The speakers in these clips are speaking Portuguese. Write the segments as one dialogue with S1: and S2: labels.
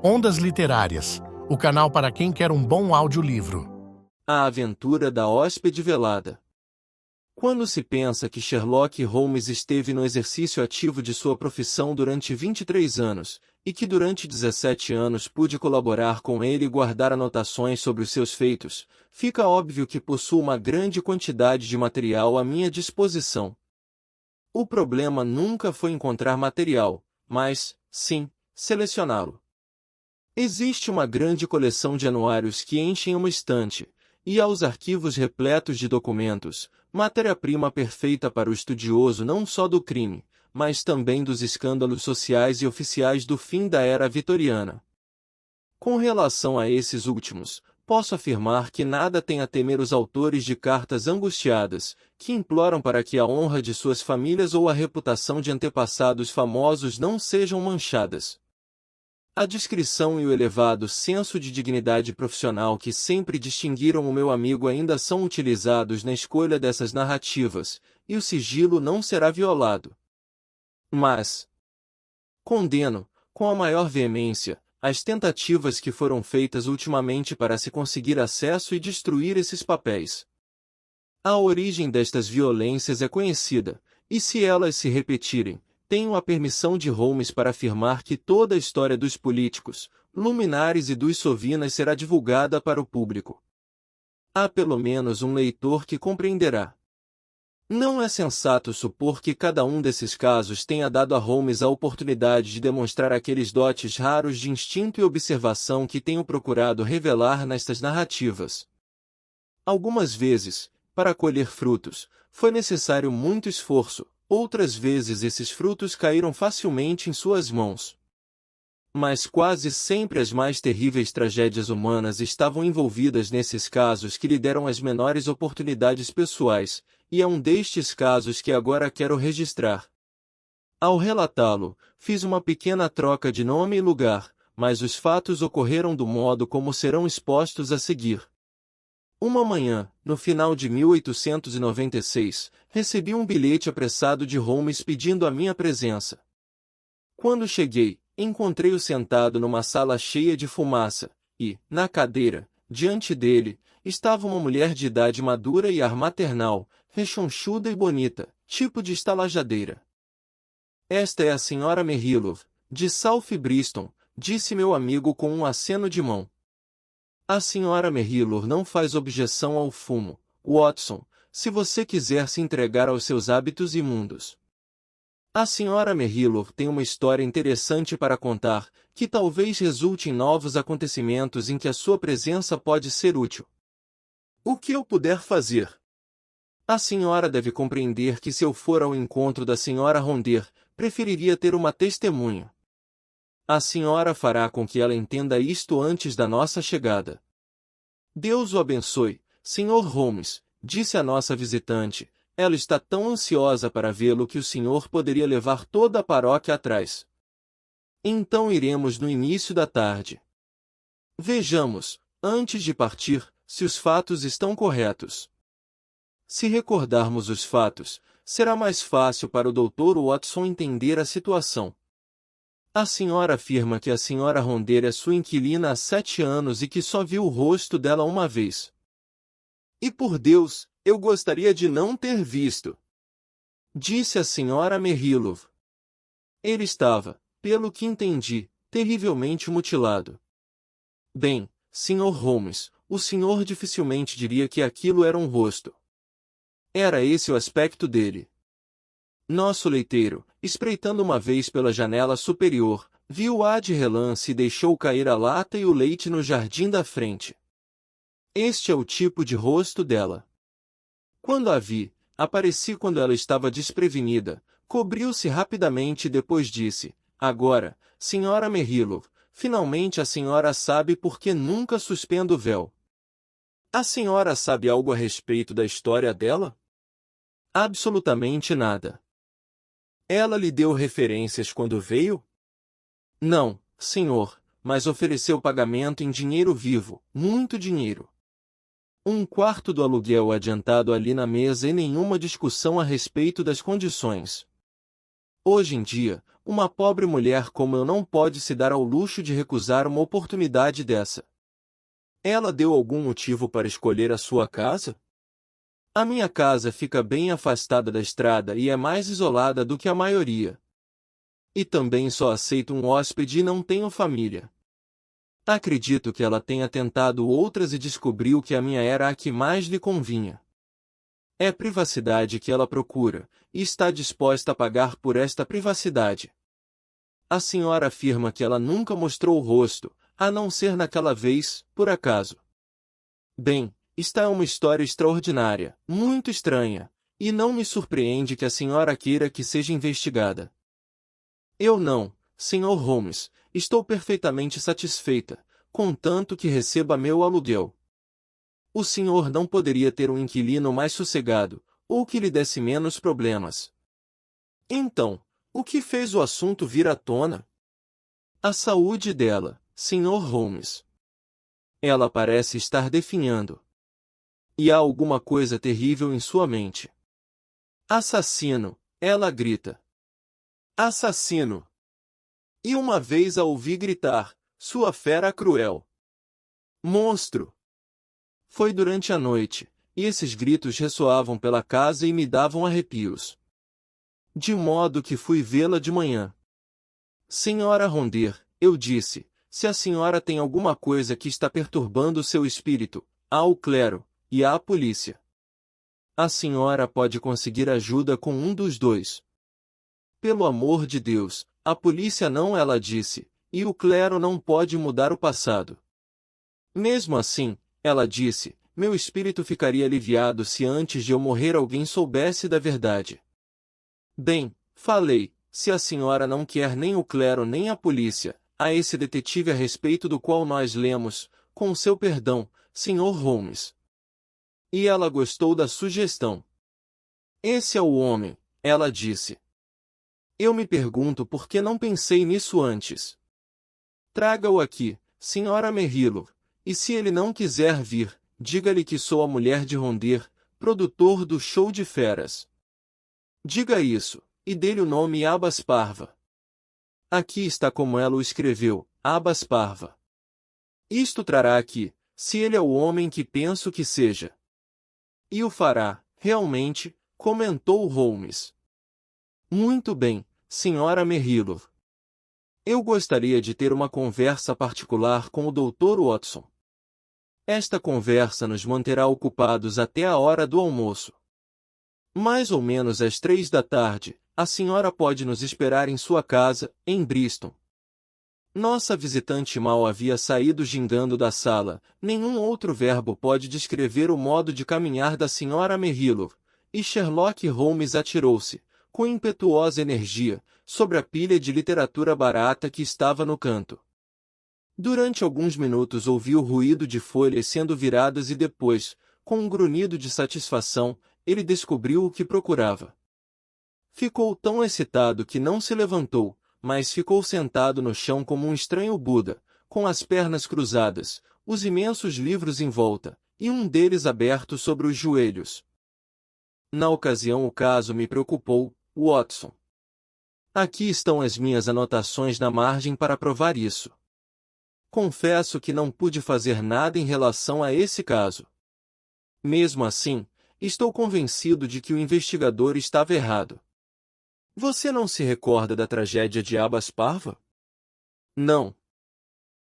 S1: Ondas Literárias, o canal para quem quer um bom audiolivro.
S2: A Aventura da Hóspede Velada. Quando se pensa que Sherlock Holmes esteve no exercício ativo de sua profissão durante 23 anos, e que durante 17 anos pude colaborar com ele e guardar anotações sobre os seus feitos, fica óbvio que possuo uma grande quantidade de material à minha disposição. O problema nunca foi encontrar material, mas, sim, selecioná-lo. Existe uma grande coleção de anuários que enchem uma estante, e aos arquivos repletos de documentos, matéria-prima perfeita para o estudioso não só do crime, mas também dos escândalos sociais e oficiais do fim da era vitoriana. Com relação a esses últimos, posso afirmar que nada tem a temer os autores de cartas angustiadas, que imploram para que a honra de suas famílias ou a reputação de antepassados famosos não sejam manchadas. A discrição e o elevado senso de dignidade profissional que sempre distinguiram o meu amigo ainda são utilizados na escolha dessas narrativas, e o sigilo não será violado. Mas condeno, com a maior veemência, as tentativas que foram feitas ultimamente para se conseguir acesso e destruir esses papéis. A origem destas violências é conhecida, e se elas se repetirem, tenho a permissão de Holmes para afirmar que toda a história dos políticos, luminares e dos sovinas será divulgada para o público. Há pelo menos um leitor que compreenderá. Não é sensato supor que cada um desses casos tenha dado a Holmes a oportunidade de demonstrar aqueles dotes raros de instinto e observação que tenho procurado revelar nestas narrativas. Algumas vezes, para colher frutos, foi necessário muito esforço. Outras vezes esses frutos caíram facilmente em suas mãos. Mas quase sempre as mais terríveis tragédias humanas estavam envolvidas nesses casos que lhe deram as menores oportunidades pessoais, e é um destes casos que agora quero registrar. Ao relatá-lo, fiz uma pequena troca de nome e lugar, mas os fatos ocorreram do modo como serão expostos a seguir. Uma manhã, no final de 1896, recebi um bilhete apressado de Holmes pedindo a minha presença. Quando cheguei, encontrei-o sentado numa sala cheia de fumaça, e, na cadeira, diante dele, estava uma mulher de idade madura e ar maternal, rechonchuda e bonita, tipo de estalajadeira. Esta é a Sra. Merrilov, de South Bristol, disse meu amigo com um aceno de mão. A Sra. Merrilov não faz objeção ao fumo, Watson, se você quiser se entregar aos seus hábitos imundos. A Sra. Merrilov tem uma história interessante para contar, que talvez resulte em novos acontecimentos em que a sua presença pode ser útil. O que eu puder fazer? A senhora deve compreender que se eu for ao encontro da Sra. Ronder, preferiria ter uma testemunha. A senhora fará com que ela entenda isto antes da nossa chegada. Deus o abençoe, Sr. Holmes, disse a nossa visitante. Ela está tão ansiosa para vê-lo que o senhor poderia levar toda a paróquia atrás. Então iremos no início da tarde. Vejamos, antes de partir, se os fatos estão corretos. Se recordarmos os fatos, será mais fácil para o Dr. Watson entender a situação. A senhora afirma que a Sra. Ronder é sua inquilina há 7 anos e que só viu o rosto dela uma vez. E por Deus, eu gostaria de não ter visto, disse a Sra. Merrilov. Ele estava, pelo que entendi, terrivelmente mutilado. Bem, Sr. Holmes, o senhor dificilmente diria que aquilo era um rosto. Era esse o aspecto dele. Nosso leiteiro, espreitando uma vez pela janela superior, viu-a de relance e deixou cair a lata e o leite no jardim da frente. Este é o tipo de rosto dela. Quando a vi, apareci quando ela estava desprevenida, cobriu-se rapidamente e depois disse, agora, Sra. Merrilov, finalmente a senhora sabe por que nunca suspendo o véu. A senhora sabe algo a respeito da história dela? Absolutamente nada. Ela lhe deu referências quando veio? Não, senhor, mas ofereceu pagamento em dinheiro vivo, muito dinheiro. 1/4 do aluguel adiantado ali na mesa e nenhuma discussão a respeito das condições. Hoje em dia, uma pobre mulher como eu não pode se dar ao luxo de recusar uma oportunidade dessa. Ela deu algum motivo para escolher a sua casa? A minha casa fica bem afastada da estrada e é mais isolada do que a maioria. E também só aceito um hóspede e não tenho família. Acredito que ela tenha tentado outras e descobriu que a minha era a que mais lhe convinha. É privacidade que ela procura, e está disposta a pagar por esta privacidade. A senhora afirma que ela nunca mostrou o rosto, a não ser naquela vez, por acaso. Bem, esta é uma história extraordinária, muito estranha, e não me surpreende que a senhora queira que seja investigada. Eu não, Sr. Holmes, estou perfeitamente satisfeita, contanto que receba meu aluguel. O senhor não poderia ter um inquilino mais sossegado, ou que lhe desse menos problemas. Então, o que fez o assunto vir à tona? A saúde dela, Sr. Holmes. Ela parece estar definhando. E há alguma coisa terrível em sua mente. Assassino, ela grita. Assassino! E uma vez a ouvi gritar, sua fera cruel. Monstro! Foi durante a noite, e esses gritos ressoavam pela casa e me davam arrepios. De modo que fui vê-la de manhã. Senhora Ronder, eu disse, se a senhora tem alguma coisa que está perturbando seu espírito, há o clero, e há a polícia. A senhora pode conseguir ajuda com um dos dois. Pelo amor de Deus, a polícia não, ela disse, e o clero não pode mudar o passado. Mesmo assim, ela disse, meu espírito ficaria aliviado se antes de eu morrer alguém soubesse da verdade. Bem, falei, se a senhora não quer nem o clero nem a polícia, há esse detetive a respeito do qual nós lemos, com seu perdão, Sr. Holmes. E ela gostou da sugestão. Esse é o homem, ela disse. Eu me pergunto por que não pensei nisso antes. Traga-o aqui, Sra. Merrilo, e se ele não quiser vir, diga-lhe que sou a mulher de Ronder, produtor do Show de Feras. Diga isso, e dê-lhe o nome Abas Parva. Aqui está como ela o escreveu, Abas Parva. Isto trará aqui, se ele é o homem que penso que seja. E o fará, realmente, comentou Holmes. Muito bem, Sra. Merrilo. Eu gostaria de ter uma conversa particular com o Dr. Watson. Esta conversa nos manterá ocupados até a hora do almoço. Mais ou menos às 3 da tarde, a senhora pode nos esperar em sua casa, em Bristol. Nossa visitante mal havia saído gingando da sala, nenhum outro verbo pode descrever o modo de caminhar da Sra. Merrilo, e Sherlock Holmes atirou-se, com impetuosa energia, sobre a pilha de literatura barata que estava no canto. Durante alguns minutos ouviu o ruído de folhas sendo viradas e depois, com um grunhido de satisfação, ele descobriu o que procurava. Ficou tão excitado que não se levantou, mas ficou sentado no chão como um estranho Buda, com as pernas cruzadas, os imensos livros em volta, e um deles aberto sobre os joelhos. Na ocasião o caso me preocupou, Watson. Aqui estão as minhas anotações na margem para provar isso. Confesso que não pude fazer nada em relação a esse caso. Mesmo assim, estou convencido de que o investigador estava errado. Você não se recorda da tragédia de Abas Parva? Não.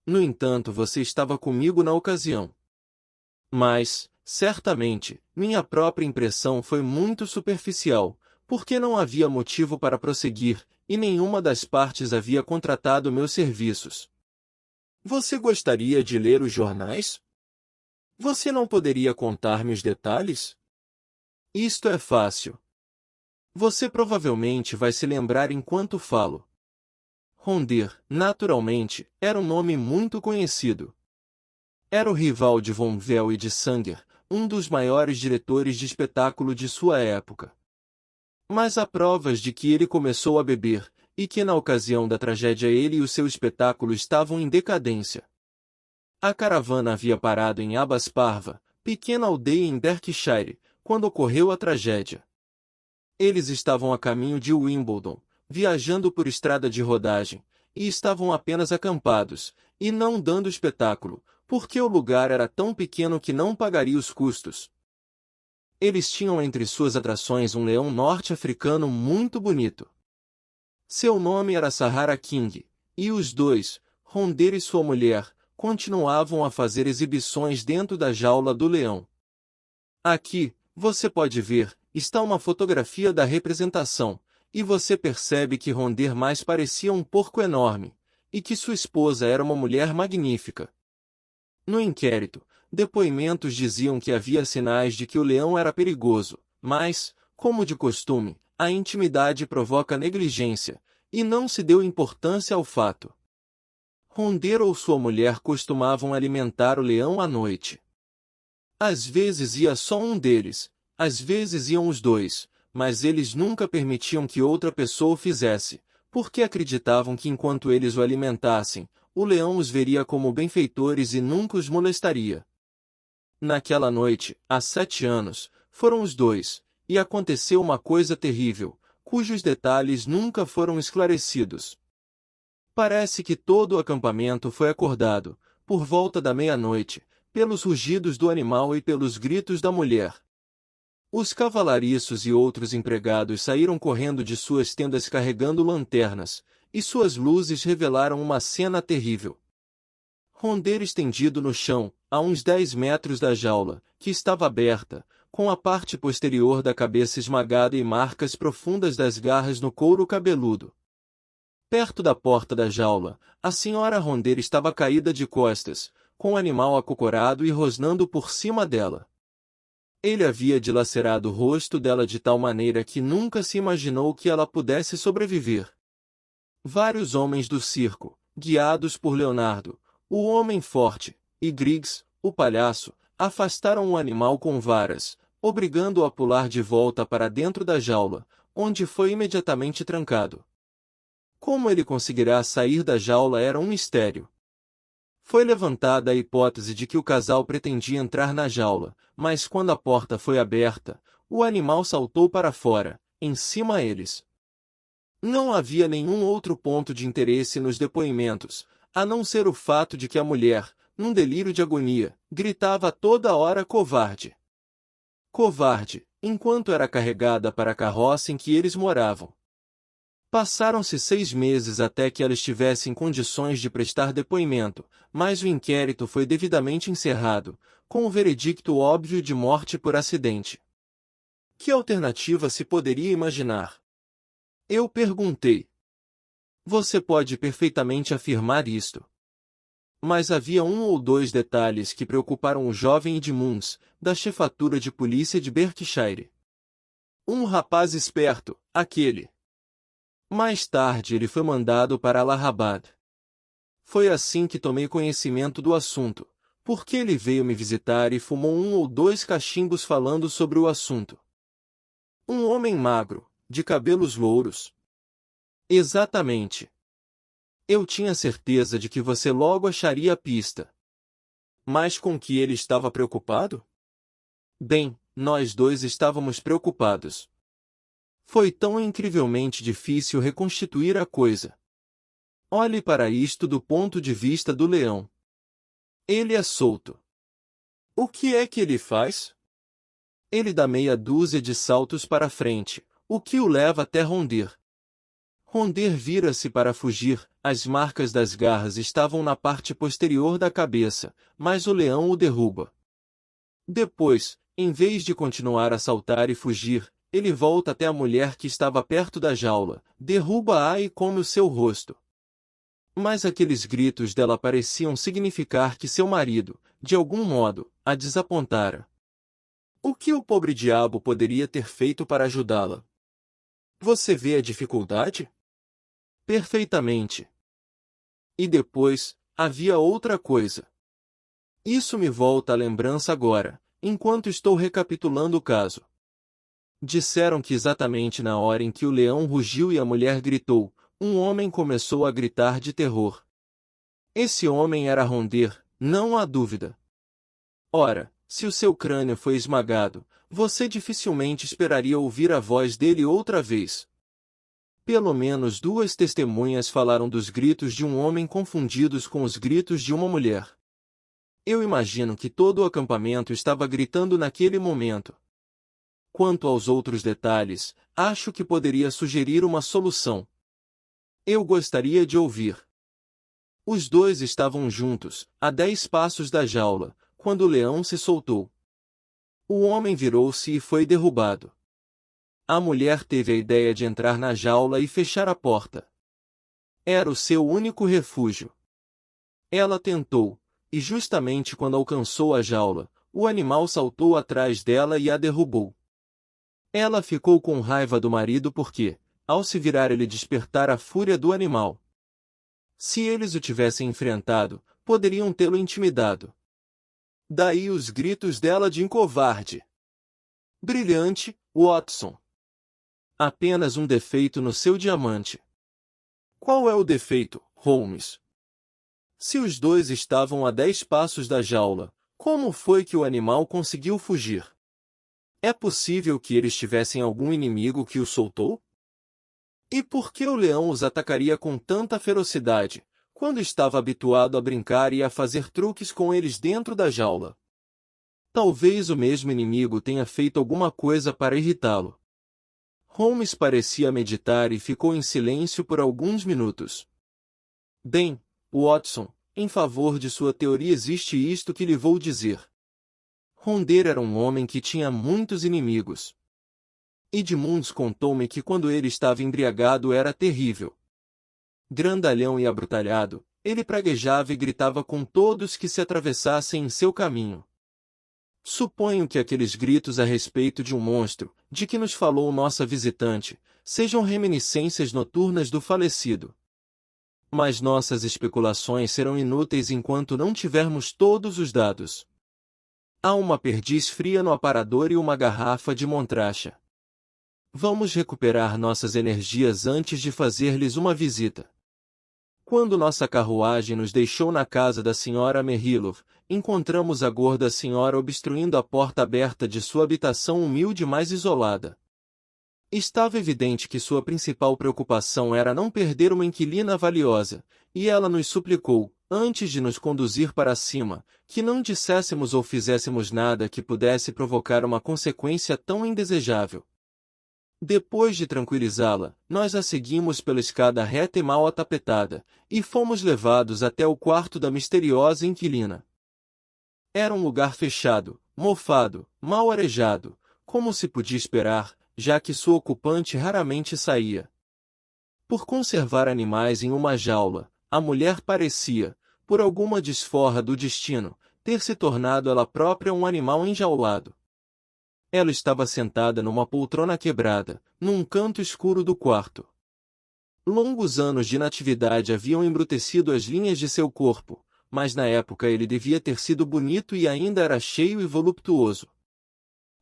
S2: No entanto, você estava comigo na ocasião. Mas, certamente, minha própria impressão foi muito superficial, porque não havia motivo para prosseguir, e nenhuma das partes havia contratado meus serviços. Você gostaria de ler os jornais? Você não poderia contar-me os detalhes? Isto é fácil. Você provavelmente vai se lembrar enquanto falo. Ronder, naturalmente, era um nome muito conhecido. Era o rival de Von Vel e de Sanger, um dos maiores diretores de espetáculo de sua época. Mas há provas de que ele começou a beber, e que na ocasião da tragédia ele e o seu espetáculo estavam em decadência. A caravana havia parado em Abas Parva, pequena aldeia em Berkshire, quando ocorreu a tragédia. Eles estavam a caminho de Wimbledon, viajando por estrada de rodagem, e estavam apenas acampados, e não dando espetáculo, porque o lugar era tão pequeno que não pagaria os custos. Eles tinham entre suas atrações um leão norte-africano muito bonito. Seu nome era Sahara King, e os dois, Ronder e sua mulher, continuavam a fazer exibições dentro da jaula do leão. Aqui, você pode ver, está uma fotografia da representação, e você percebe que Ronder mais parecia um porco enorme, e que sua esposa era uma mulher magnífica. No inquérito, depoimentos diziam que havia sinais de que o leão era perigoso, mas, como de costume, a intimidade provoca negligência, e não se deu importância ao fato. Ronder ou sua mulher costumavam alimentar o leão à noite. Às vezes ia só um deles, às vezes iam os dois, mas eles nunca permitiam que outra pessoa o fizesse, porque acreditavam que enquanto eles o alimentassem, o leão os veria como benfeitores e nunca os molestaria. Naquela noite, há 7 anos, foram os dois, e aconteceu uma coisa terrível, cujos detalhes nunca foram esclarecidos. Parece que todo o acampamento foi acordado, por volta da meia-noite, pelos rugidos do animal e pelos gritos da mulher. Os cavalariços e outros empregados saíram correndo de suas tendas carregando lanternas, e suas luzes revelaram uma cena terrível. Ronder estendido no chão, a uns 10 metros da jaula, que estava aberta, com a parte posterior da cabeça esmagada e marcas profundas das garras no couro cabeludo. Perto da porta da jaula, a senhora Ronder estava caída de costas, com o animal acocorado e rosnando por cima dela. Ele havia dilacerado o rosto dela de tal maneira que nunca se imaginou que ela pudesse sobreviver. Vários homens do circo, guiados por Leonardo, o homem forte, e Griggs, o palhaço, afastaram o animal com varas, obrigando-o a pular de volta para dentro da jaula, onde foi imediatamente trancado. Como ele conseguirá sair da jaula era um mistério. Foi levantada a hipótese de que o casal pretendia entrar na jaula, mas quando a porta foi aberta, o animal saltou para fora, em cima deles. Não havia nenhum outro ponto de interesse nos depoimentos, a não ser o fato de que a mulher, num delírio de agonia, gritava a toda hora covarde. Covarde, enquanto era carregada para a carroça em que eles moravam. Passaram-se 6 meses até que ela estivesse em condições de prestar depoimento, mas o inquérito foi devidamente encerrado, com o veredicto óbvio de morte por acidente. Que alternativa se poderia imaginar? Eu perguntei. Você pode perfeitamente afirmar isto. Mas havia um ou dois detalhes que preocuparam o jovem Edmunds, da chefatura de polícia de Berkshire. Um rapaz esperto, aquele. Mais tarde ele foi mandado para Allahabad. Foi assim que tomei conhecimento do assunto, porque ele veio me visitar e fumou um ou dois cachimbos falando sobre o assunto. Um homem magro, de cabelos louros. Exatamente. Eu tinha certeza de que você logo acharia a pista. Mas com que ele estava preocupado? Bem, nós dois estávamos preocupados. Foi tão incrivelmente difícil reconstituir a coisa. Olhe para isto do ponto de vista do leão. Ele é solto. O que é que ele faz? Ele dá meia dúzia de saltos para frente, o que o leva até Ronder. Ronder vira-se para fugir, as marcas das garras estavam na parte posterior da cabeça, mas o leão o derruba. Depois, em vez de continuar a saltar e fugir, ele volta até a mulher que estava perto da jaula, derruba-a e come o seu rosto. Mas aqueles gritos dela pareciam significar que seu marido, de algum modo, a desapontara. O que o pobre diabo poderia ter feito para ajudá-la? Você vê a dificuldade? Perfeitamente. E depois, havia outra coisa. Isso me volta à lembrança agora, enquanto estou recapitulando o caso. Disseram que exatamente na hora em que o leão rugiu e a mulher gritou, um homem começou a gritar de terror. Esse homem era Ronder, não há dúvida. Ora, se o seu crânio foi esmagado, você dificilmente esperaria ouvir a voz dele outra vez. Pelo menos 2 testemunhas falaram dos gritos de um homem confundidos com os gritos de uma mulher. Eu imagino que todo o acampamento estava gritando naquele momento. Quanto aos outros detalhes, acho que poderia sugerir uma solução. Eu gostaria de ouvir. Os dois estavam juntos, a 10 passos da jaula, quando o leão se soltou. O homem virou-se e foi derrubado. A mulher teve a ideia de entrar na jaula e fechar a porta. Era o seu único refúgio. Ela tentou, e justamente quando alcançou a jaula, o animal saltou atrás dela e a derrubou. Ela ficou com raiva do marido porque, ao se virar, ele despertara a fúria do animal. Se eles o tivessem enfrentado, poderiam tê-lo intimidado. Daí os gritos dela de covarde. Brilhante, Watson. Apenas um defeito no seu diamante. Qual é o defeito, Holmes? Se os dois estavam a 10 passos da jaula, como foi que o animal conseguiu fugir? É possível que eles tivessem algum inimigo que o soltou? E por que o leão os atacaria com tanta ferocidade, quando estava habituado a brincar e a fazer truques com eles dentro da jaula? Talvez o mesmo inimigo tenha feito alguma coisa para irritá-lo. Holmes parecia meditar e ficou em silêncio por alguns minutos. Bem, Watson, em favor de sua teoria existe isto que lhe vou dizer. Ronder era um homem que tinha muitos inimigos. Edmunds contou-me que quando ele estava embriagado era terrível. Grandalhão e abrutalhado, ele praguejava e gritava com todos que se atravessassem em seu caminho. Suponho que aqueles gritos a respeito de um monstro, de que nos falou nossa visitante, sejam reminiscências noturnas do falecido. Mas nossas especulações serão inúteis enquanto não tivermos todos os dados. Há uma perdiz fria no aparador e uma garrafa de montracha. Vamos recuperar nossas energias antes de fazer-lhes uma visita. Quando nossa carruagem nos deixou na casa da Sra. Merrilov, encontramos a gorda senhora obstruindo a porta aberta de sua habitação humilde mais isolada. Estava evidente que sua principal preocupação era não perder uma inquilina valiosa, e ela nos suplicou, antes de nos conduzir para cima, que não disséssemos ou fizéssemos nada que pudesse provocar uma consequência tão indesejável. Depois de tranquilizá-la, nós a seguimos pela escada reta e mal atapetada, e fomos levados até o quarto da misteriosa inquilina. Era um lugar fechado, mofado, mal arejado, como se podia esperar, já que sua ocupante raramente saía. Por conservar animais em uma jaula, a mulher parecia, por alguma desforra do destino, ter se tornado ela própria um animal enjaulado. Ela estava sentada numa poltrona quebrada, num canto escuro do quarto. Longos anos de inatividade haviam embrutecido as linhas de seu corpo, mas na época ele devia ter sido bonito e ainda era cheio e voluptuoso.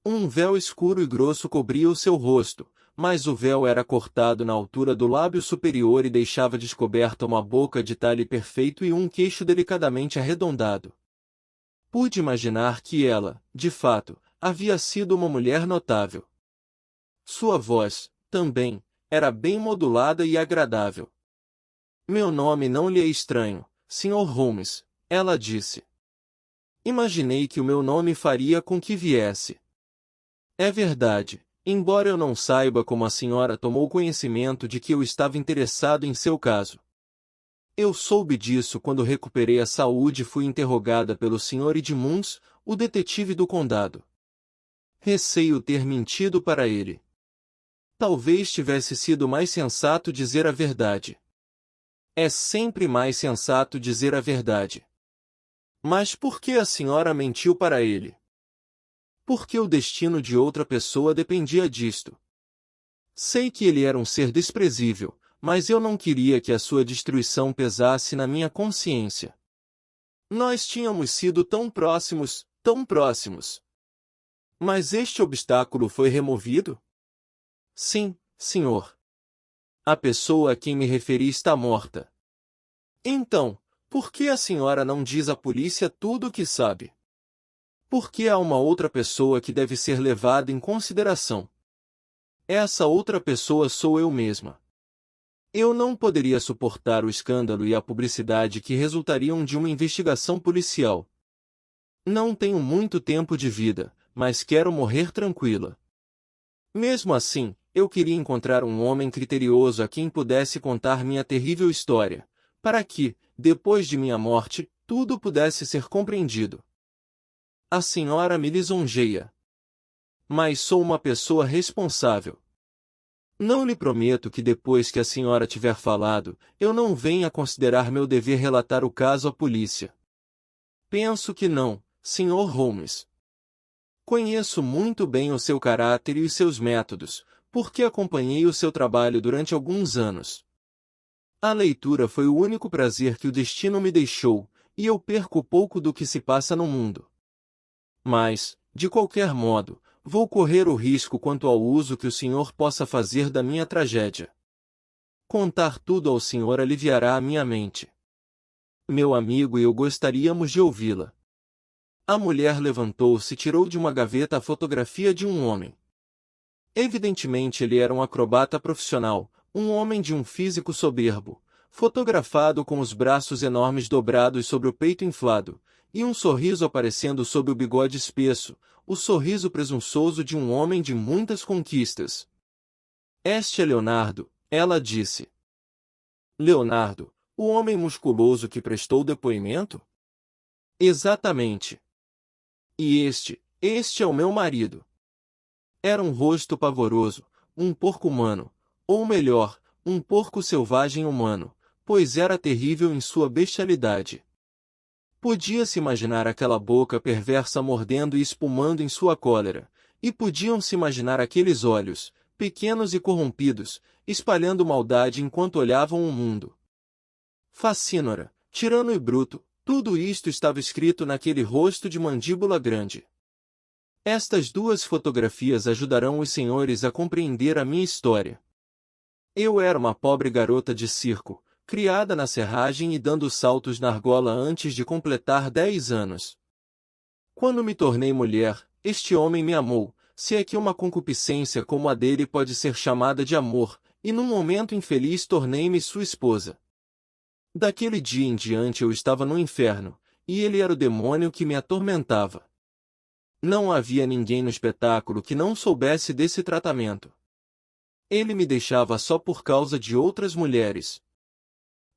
S2: Um véu escuro e grosso cobria o seu rosto, mas o véu era cortado na altura do lábio superior e deixava descoberta uma boca de talhe perfeito e um queixo delicadamente arredondado. Pude imaginar que ela, de fato, havia sido uma mulher notável. Sua voz, também, era bem modulada e agradável. Meu nome não lhe é estranho, Sr. Holmes, ela disse. Imaginei que o meu nome faria com que viesse. É verdade, embora eu não saiba como a senhora tomou conhecimento de que eu estava interessado em seu caso. Eu soube disso quando recuperei a saúde e fui interrogada pelo Sr. Edmunds, o detetive do condado. Receio ter mentido para ele. Talvez tivesse sido mais sensato dizer a verdade. É sempre mais sensato dizer a verdade. Mas por que a senhora mentiu para ele? Porque o destino de outra pessoa dependia disto. Sei que ele era um ser desprezível, mas eu não queria que a sua destruição pesasse na minha consciência. Nós tínhamos sido tão próximos, tão próximos. Mas este obstáculo foi removido? Sim, senhor. A pessoa a quem me referi está morta. Então, por que a senhora não diz à polícia tudo o que sabe? Porque há uma outra pessoa que deve ser levada em consideração. Essa outra pessoa sou eu mesma. Eu não poderia suportar o escândalo e a publicidade que resultariam de uma investigação policial. Não tenho muito tempo de vida, mas quero morrer tranquila. Mesmo assim, eu queria encontrar um homem criterioso a quem pudesse contar minha terrível história, para que, depois de minha morte, tudo pudesse ser compreendido. A senhora me lisonjeia. Mas sou uma pessoa responsável. Não lhe prometo que depois que a senhora tiver falado, eu não venha considerar meu dever relatar o caso à polícia. Penso que não, Sr. Holmes. Conheço muito bem o seu caráter e os seus métodos, porque acompanhei o seu trabalho durante alguns anos. A leitura foi o único prazer que o destino me deixou, e eu perco pouco do que se passa no mundo. Mas, de qualquer modo, vou correr o risco quanto ao uso que o senhor possa fazer da minha tragédia. Contar tudo ao senhor aliviará a minha mente. Meu amigo e eu gostaríamos de ouvi-la. A mulher levantou-se e tirou de uma gaveta a fotografia de um homem. Evidentemente ele era um acrobata profissional, um homem de um físico soberbo, fotografado com os braços enormes dobrados sobre o peito inflado, e um sorriso aparecendo sob o bigode espesso, o sorriso presunçoso de um homem de muitas conquistas. Este é Leonardo, ela disse. Leonardo, o homem musculoso que prestou depoimento? Exatamente. E este é o meu marido. Era um rosto pavoroso, um porco humano, ou melhor, um porco selvagem humano, pois era terrível em sua bestialidade. Podia-se imaginar aquela boca perversa mordendo e espumando em sua cólera, e podiam-se imaginar aqueles olhos, pequenos e corrompidos, espalhando maldade enquanto olhavam o mundo. Facínora, tirano e bruto, tudo isto estava escrito naquele rosto de mandíbula grande. Estas duas fotografias ajudarão os senhores a compreender a minha história. Eu era uma pobre garota de circo, criada na serragem e dando saltos na argola antes de completar 10 anos. Quando me tornei mulher, este homem me amou, se é que uma concupiscência como a dele pode ser chamada de amor, e num momento infeliz tornei-me sua esposa. Daquele dia em diante eu estava no inferno, e ele era o demônio que me atormentava. Não havia ninguém no espetáculo que não soubesse desse tratamento. Ele me deixava só por causa de outras mulheres.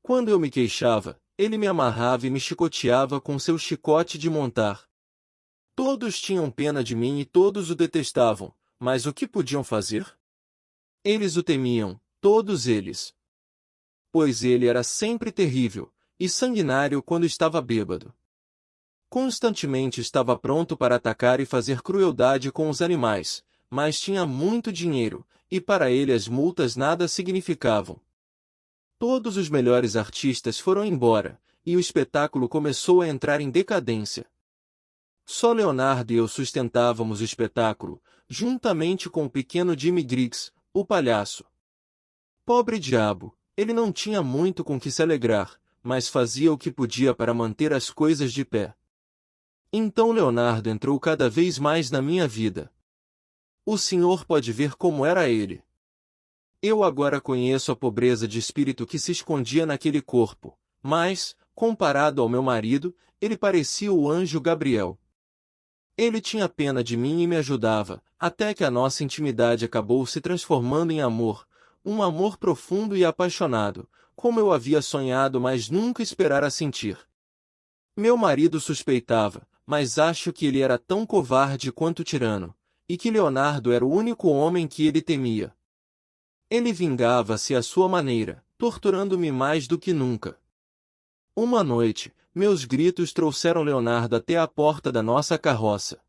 S2: Quando eu me queixava, ele me amarrava e me chicoteava com seu chicote de montar. Todos tinham pena de mim e todos o detestavam, mas o que podiam fazer? Eles o temiam, todos eles. Pois ele era sempre terrível, e sanguinário quando estava bêbado. Constantemente estava pronto para atacar e fazer crueldade com os animais, mas tinha muito dinheiro, e para ele as multas nada significavam. Todos os melhores artistas foram embora, e o espetáculo começou a entrar em decadência. Só Leonardo e eu sustentávamos o espetáculo, juntamente com o pequeno Jimmy Griggs, o palhaço. Pobre diabo, ele não tinha muito com que se alegrar, mas fazia o que podia para manter as coisas de pé. Então Leonardo entrou cada vez mais na minha vida. O senhor pode ver como era ele. Eu agora conheço a pobreza de espírito que se escondia naquele corpo, mas, comparado ao meu marido, ele parecia o anjo Gabriel. Ele tinha pena de mim e me ajudava, até que a nossa intimidade acabou se transformando em amor, um amor profundo e apaixonado, como eu havia sonhado mas nunca esperara sentir. Meu marido suspeitava, mas acho que ele era tão covarde quanto tirano, e que Leonardo era o único homem que ele temia. Ele vingava-se à sua maneira, torturando-me mais do que nunca. Uma noite, meus gritos trouxeram Leonardo até a porta da nossa carroça.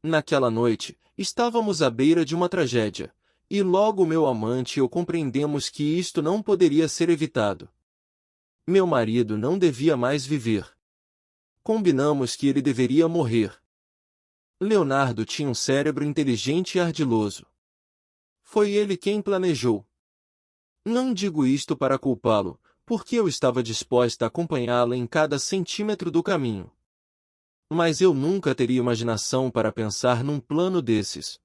S2: Naquela noite, estávamos à beira de uma tragédia, e logo meu amante e eu compreendemos que isto não poderia ser evitado. Meu marido não devia mais viver. Combinamos que ele deveria morrer. Leonardo tinha um cérebro inteligente e ardiloso. Foi ele quem planejou. Não digo isto para culpá-lo, porque eu estava disposta a acompanhá-la em cada centímetro do caminho. Mas eu nunca teria imaginação para pensar num plano desses.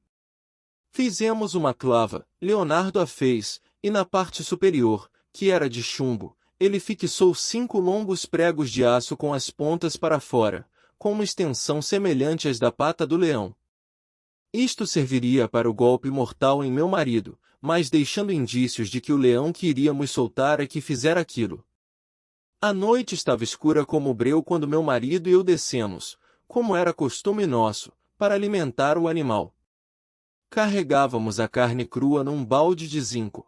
S2: Fizemos uma clava, Leonardo a fez, e na parte superior, que era de chumbo, ele fixou 5 longos pregos de aço com as pontas para fora, com uma extensão semelhante às da pata do leão. Isto serviria para o golpe mortal em meu marido, mas deixando indícios de que o leão que iríamos soltar é que fizera aquilo. A noite estava escura como o breu quando meu marido e eu descemos, como era costume nosso, para alimentar o animal. Carregávamos a carne crua num balde de zinco.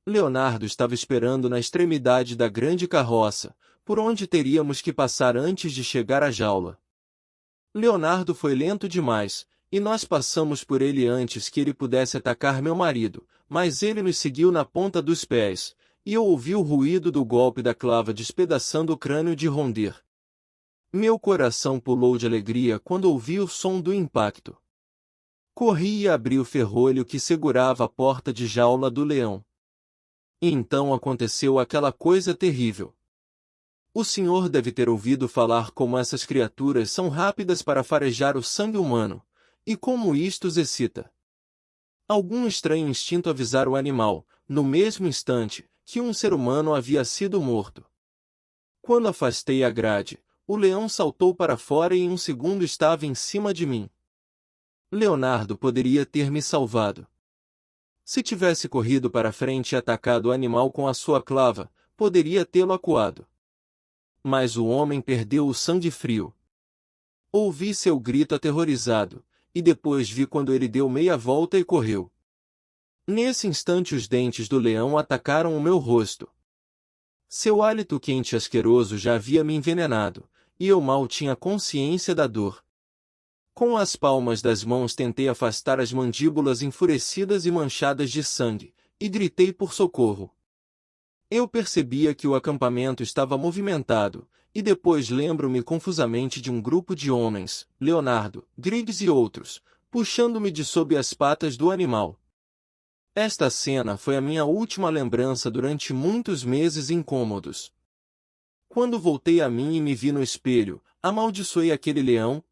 S2: Leonardo estava esperando na extremidade da grande carroça, por onde teríamos que passar antes de chegar à jaula. Leonardo foi lento demais, e nós passamos por ele antes que ele pudesse atacar meu marido, mas ele nos seguiu na ponta dos pés, e eu ouvi o ruído do golpe da clava despedaçando o crânio de Rondir. Meu coração pulou de alegria quando ouvi o som do impacto. Corri e abri o ferrolho que segurava a porta de jaula do leão. E então aconteceu aquela coisa terrível. O senhor deve ter ouvido falar como essas criaturas são rápidas para farejar o sangue humano, e como isto os excita. Algum estranho instinto avisara o animal, no mesmo instante, que um ser humano havia sido morto. Quando afastei a grade, o leão saltou para fora e em um segundo estava em cima de mim. Leonardo poderia ter me salvado. Se tivesse corrido para frente e atacado o animal com a sua clava, poderia tê-lo acuado. Mas o homem perdeu o sangue frio. Ouvi seu grito aterrorizado, e depois vi quando ele deu meia volta e correu. Nesse instante os dentes do leão atacaram o meu rosto. Seu hálito quente e asqueroso já havia me envenenado, e eu mal tinha consciência da dor. Com as palmas das mãos tentei afastar as mandíbulas enfurecidas e manchadas de sangue, e gritei por socorro. Eu percebia que o acampamento estava movimentado, e depois lembro-me confusamente de um grupo de homens, Leonardo, Griggs e outros, puxando-me de sob as patas do animal. Esta cena foi a minha última lembrança durante muitos meses incômodos. Quando voltei a mim e me vi no espelho, amaldiçoei aquele leão,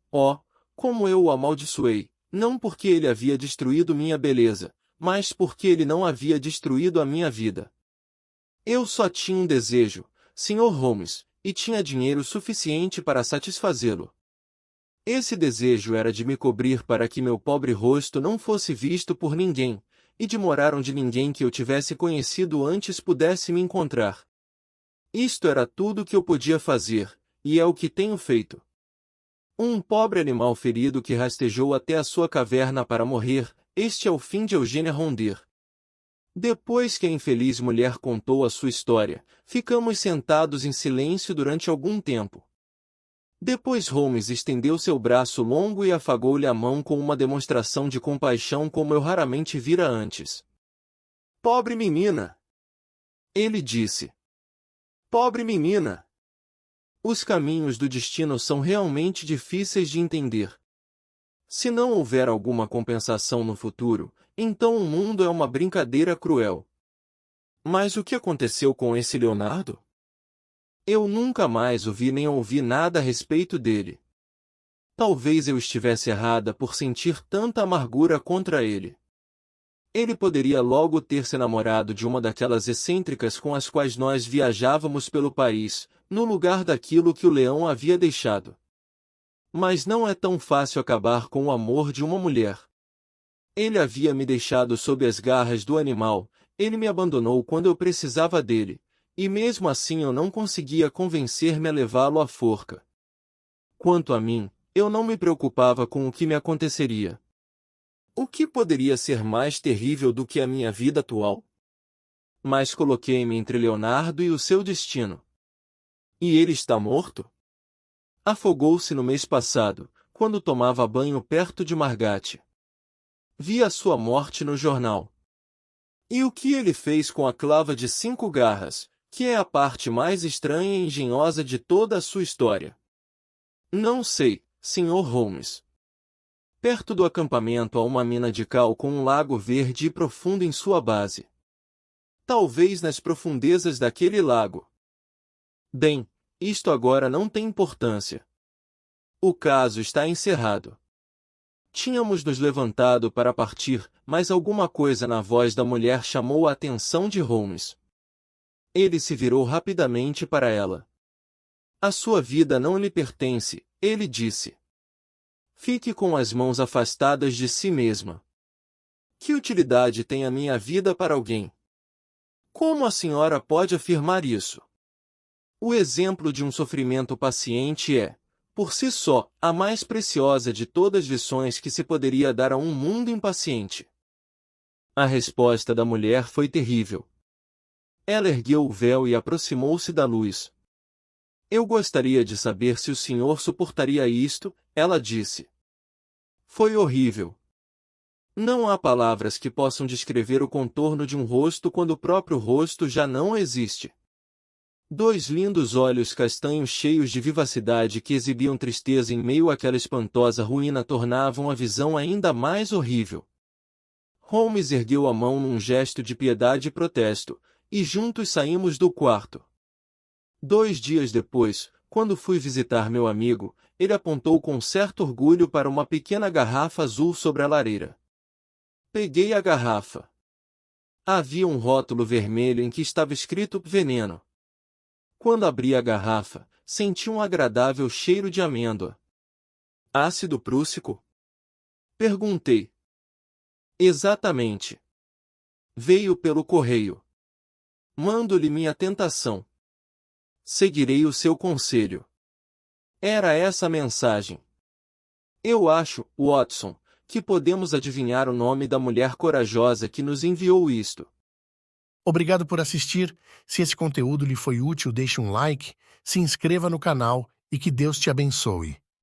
S2: como eu o amaldiçoei, não porque ele havia destruído minha beleza, mas porque ele não havia destruído a minha vida. Eu só tinha um desejo, Sr. Holmes, e tinha dinheiro suficiente para satisfazê-lo. Esse desejo era de me cobrir para que meu pobre rosto não fosse visto por ninguém, e de morar onde ninguém que eu tivesse conhecido antes pudesse me encontrar. Isto era tudo que eu podia fazer, e é o que tenho feito. Um pobre animal ferido que rastejou até a sua caverna para morrer, este é o fim de Eugênia Rondir. Depois que a infeliz mulher contou a sua história, ficamos sentados em silêncio durante algum tempo. Depois Holmes estendeu seu braço longo e afagou-lhe a mão com uma demonstração de compaixão como eu raramente vira antes. "Pobre menina!" ele disse. "Pobre menina! Os caminhos do destino são realmente difíceis de entender. Se não houver alguma compensação no futuro, então o mundo é uma brincadeira cruel." Mas o que aconteceu com esse Leonardo? Eu nunca mais o vi nem ouvi nada a respeito dele. Talvez eu estivesse errada por sentir tanta amargura contra ele. Ele poderia logo ter se namorado de uma daquelas excêntricas com as quais nós viajávamos pelo país, no lugar daquilo que o leão havia deixado. Mas não é tão fácil acabar com o amor de uma mulher. Ele havia me deixado sob as garras do animal, ele me abandonou quando eu precisava dele, e mesmo assim eu não conseguia convencer-me a levá-lo à forca. Quanto a mim, eu não me preocupava com o que me aconteceria. O que poderia ser mais terrível do que a minha vida atual? Mas coloquei-me entre Leonardo e o seu destino. E ele está morto? Afogou-se no mês passado, quando tomava banho perto de Margate. Vi a sua morte no jornal. E o que ele fez com a clava de 5 garras, que é a parte mais estranha e engenhosa de toda a sua história? Não sei, Sr. Holmes. Perto do acampamento há uma mina de cal com um lago verde e profundo em sua base. Talvez nas profundezas daquele lago. Bem, isto agora não tem importância. O caso está encerrado. Tínhamos nos levantado para partir, mas alguma coisa na voz da mulher chamou a atenção de Holmes. Ele se virou rapidamente para ela. A sua vida não lhe pertence, ele disse. Fique com as mãos afastadas de si mesma. Que utilidade tem a minha vida para alguém? Como a senhora pode afirmar isso? O exemplo de um sofrimento paciente é, por si só, a mais preciosa de todas as lições que se poderia dar a um mundo impaciente. A resposta da mulher foi terrível. Ela ergueu o véu e aproximou-se da luz. Eu gostaria de saber se o senhor suportaria isto, ela disse. Foi horrível. Não há palavras que possam descrever o contorno de um rosto quando o próprio rosto já não existe. Dois lindos olhos castanhos cheios de vivacidade que exibiam tristeza em meio àquela espantosa ruína tornavam a visão ainda mais horrível. Holmes ergueu a mão num gesto de piedade e protesto, e juntos saímos do quarto. 2 dias depois, quando fui visitar meu amigo, ele apontou com certo orgulho para uma pequena garrafa azul sobre a lareira. Peguei a garrafa. Havia um rótulo vermelho em que estava escrito veneno. Quando abri a garrafa, senti um agradável cheiro de amêndoa. Ácido prússico? Perguntei. Exatamente. Veio pelo correio. Mando-lhe minha tentação. Seguirei o seu conselho. Era essa a mensagem. Eu acho, Watson, que podemos adivinhar o nome da mulher corajosa que nos enviou isto.
S1: Obrigado por assistir. Se esse conteúdo lhe foi útil, deixe um like, se inscreva no canal e que Deus te abençoe.